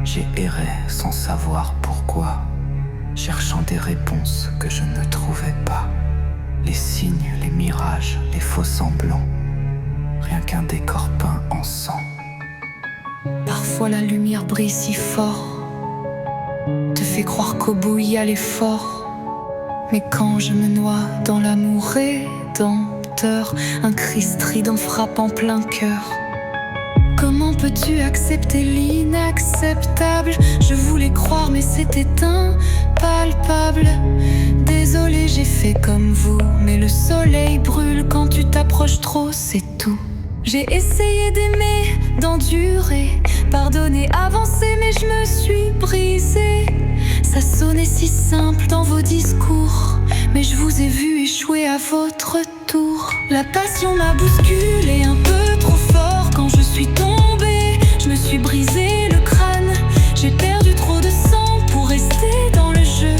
J'ai erré sans savoir pourquoi, cherchant des réponses que je ne trouvais pas. Les signes, les mirages, les faux semblants, rien qu'un décor peint en sang. Parfois la lumière brille si fort, te fait croire qu'au bout il y a l'effort. Mais quand je me noie dans l'amour rédempteur, un cri strident frappe en plein cœur. Comment peux-tu accepter l'inacceptable? Je voulais croire mais c'était impalpable. Désolé, j'ai fait comme vous, mais le soleil brûle quand tu t'approches trop, c'est tout. J'ai essayé d'aimer, d'endurer, pardonner, avancer, mais je me suis brisée. Ça sonnait si simple dans vos discours, mais je vous ai vu échouer à votre tour. La passion m'a bousculé un peu trop fort. Quand je suis tombée, je me suis brisé le crâne. J'ai perdu trop de sang pour rester dans le jeu.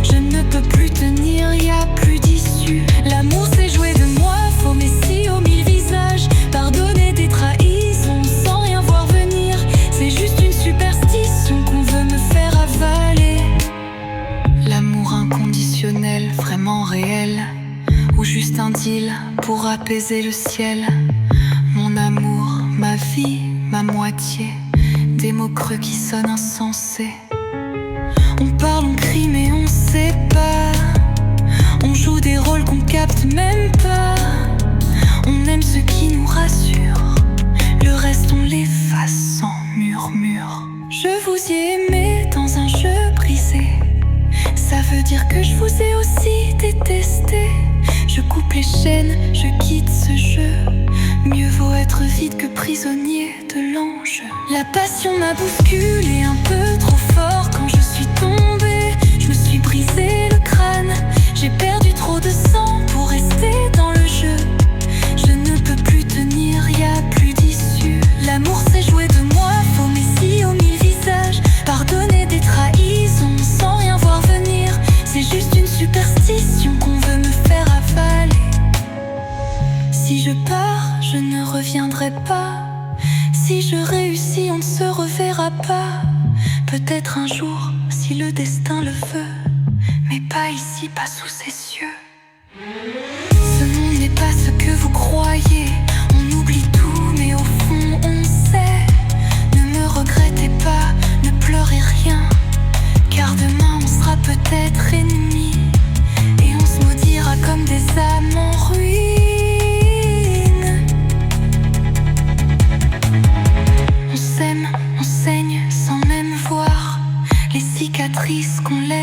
Je ne peux plus tenir, y a plus d'issue. L'amour s'est joué de moi, faux messie aux mille visages. Pardonner des trahisons sans rien voir venir, c'est juste une superstition qu'on veut me faire avaler. L'amour inconditionnel, vraiment réel, ou juste un deal pour apaiser le ciel. Mon amour, ma vie, ma moitié, des mots creux qui sonnent insensés. On parle, on crie mais on sait pas. On joue des rôles qu'on capte même pas. On aime ce qui nous rassure, le reste on l'efface sans murmure. Je vous ai aimé dans un jeu brisé, ça veut dire que je vous ai aussi détesté. Je coupe les chaînes, je quitte ce jeu. Mieux vaut être vide que prisonnier de l'enjeu. La passion m'a bousculé un peu trop fort. Quand je suis tombée, je me suis brisé le crâne. J'ai perdu trop de sang pour rester dans le jeu. Je ne peux plus tenir, y a plus d'issue. L'amour s'est joué de moi, faux messie aux mille visages. Pardonner des trahisons sans rien voir venir, c'est juste une superstition qu'on veut me faire avaler. Si je pars, je ne reviendrai pas. Si je réussis, on ne se reverra pas. Peut-être un jour, si le destin le veut, mais pas ici, pas sous ses cieux. Ce monde n'est pas ce que vous croyez. On oublie tout, mais au fond on sait. Ne me regrettez pas, ne pleurez rien, car demain on sera peut-être ennemis, et on se maudira comme des âmes en ruine. On s'aime, on saigne sans même voir les cicatrices qu'on laisse.